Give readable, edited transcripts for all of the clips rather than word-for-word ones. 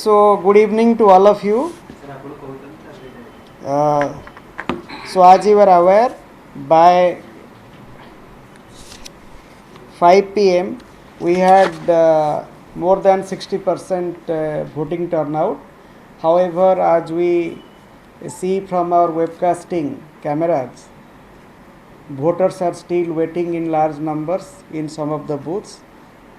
So good evening to all of you. So as you are aware, by 5 p.m. we had more than 60% voting turnout. However, as we see from our webcasting cameras, voters are still waiting in large numbers in some of the booths,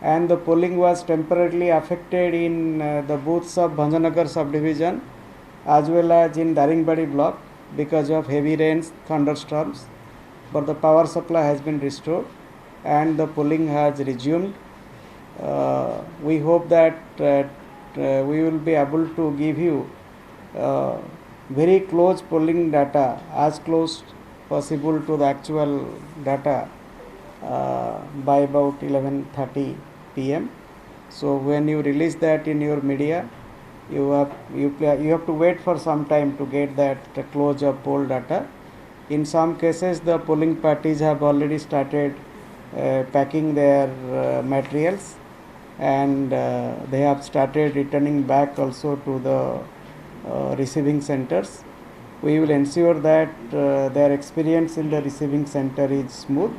and the polling was temporarily affected in the booths of Bhanjanagar subdivision as well as in Daringbadi block because of heavy rains, thunderstorms. But the power supply has been restored and the polling has resumed. We hope that we will be able to give you very close polling data, as close possible to the actual data by about 11:30 p.m. So when you release that in your media, you have to wait for some time to get that close of poll data. In some cases, the polling parties have already started packing their materials, and they have started returning back also to the receiving centers. We will ensure that their experience in the receiving center is smooth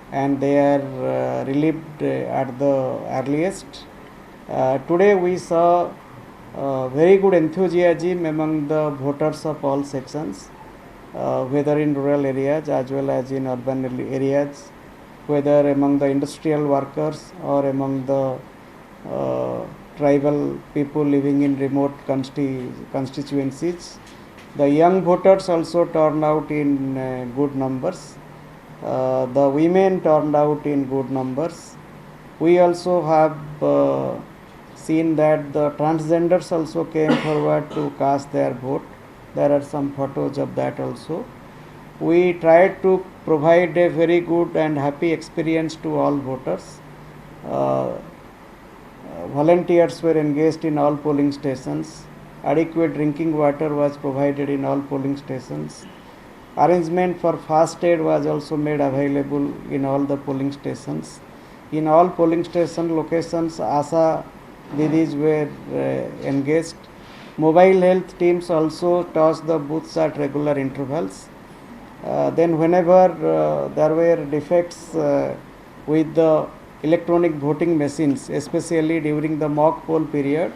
and they are relieved at the earliest. Today we saw very good enthusiasm among the voters of all sections, whether in rural areas as well as in urban areas, whether among the industrial workers or among the tribal people living in remote constituencies. The young voters also turned out in good numbers. The women turned out in good numbers. We also have seen that the transgenders also came forward to cast their vote. There are some photos of that also. We tried to provide a very good and happy experience to all voters. Volunteers were engaged in all polling stations. Adequate drinking water was provided in all polling stations. Arrangement for fast aid was also made available in all the polling stations. In all polling station locations, Asha Didis were engaged. Mobile health teams also touched the booths at regular intervals. Then whenever there were defects with the electronic voting machines, especially during the mock poll period,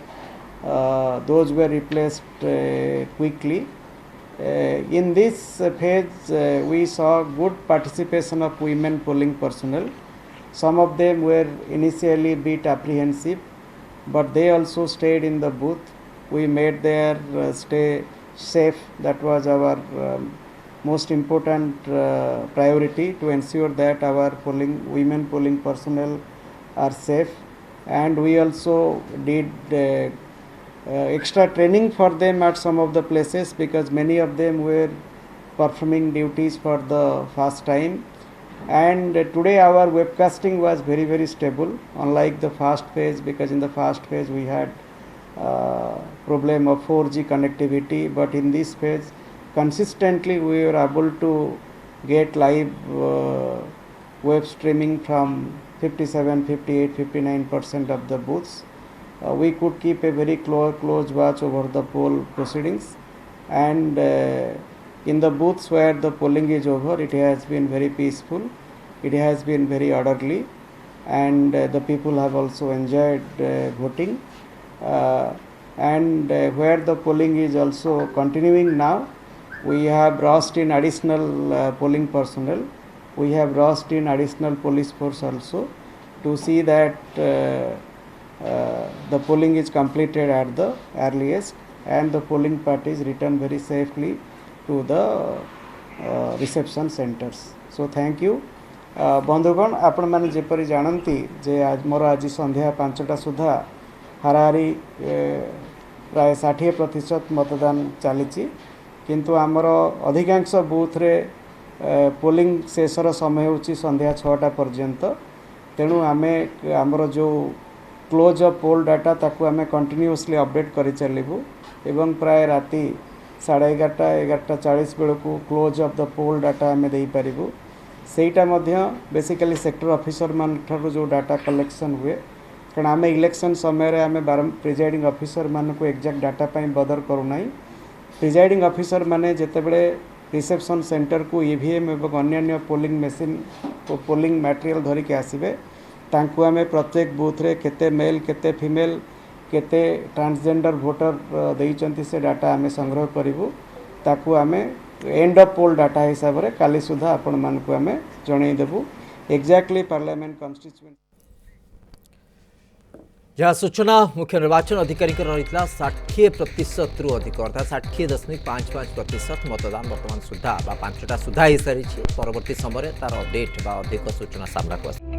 those were replaced quickly. In this phase, we saw good participation of women polling personnel. Some of them were initially a bit apprehensive, but they also stayed in the booth. We made their stay safe. That was our most important priority, to ensure that our women polling personnel are safe. And we also did extra training for them at some of the places, because many of them were performing duties for the first time. And today our webcasting was very stable, unlike the first phase, because in the first phase we had problem of 4G connectivity, but in this phase consistently we were able to get live web streaming from 57, 58, 59% of the booths. We could keep a very close watch over the poll proceedings, and in the booths where the polling is over, it has been very peaceful, it has been very orderly, and the people have also enjoyed voting. And where the polling is also continuing now, we have brought in additional polling personnel. We have brought in additional police force also, to see that the polling is completed at the earliest and the polling parties return very safely to the reception centers. So thank you. बंधुगण, आपण मैंने जेपरी जानती जे आज मोर आज संध्या 5टा सुधा हाराहारी प्राय 60% मतदान चली, किंतु आमर अधिकांश बूथ रे पोलिंग शेषर समय होची संध्या 6टा पर्यंत. तेणु आमे आमर जो क्लोज ऑफ पोल डाटा ताकू आमे कंटिन्यूअसली अपडेट करि चलिबु, एवं प्राय राति 11:30-11:40 बेलू close of the poll data आमे देई परिबु. सेटा मध्य बेसिकली सेक्टर ऑफिसर मान ठारो जो डाटा कलेक्शन हुए कारण आम इलेक्शन समय आम प्रिजाइडिंग ऑफिसर मान को एक्जाक्ट डाटा बदर करूना प्रिजाइडिंग ऑफिसर माने जितेबले रिसेप्शन सेंटर को ईवीएम एवं अन्य पोलिंग मशीन पोलिंग मटेरियल धरिक आसबे तांकु आम प्रत्येक बूथ रे केते मेल केते फीमेल केते ट्रांसजेंडर वोटर देइचंती से डाटा आम संग्रह करूँ ताकू आम एंड ऑफ पोल डाटा हिसाब से काली सुधा आपण मान को आम जनईदेबू एक्जाक्टली पार्लियामेंट कन्स्टिट्यूएंसी जहाँ सूचना मुख्य निर्वाचन अधिकारी रही 60% रु अधिक अर्थात 60.55% मतदान बर्तमान सुधा 5टा सुधा हो सारी परवर्ती समय तार अपडेट अधिक सूचना सामना को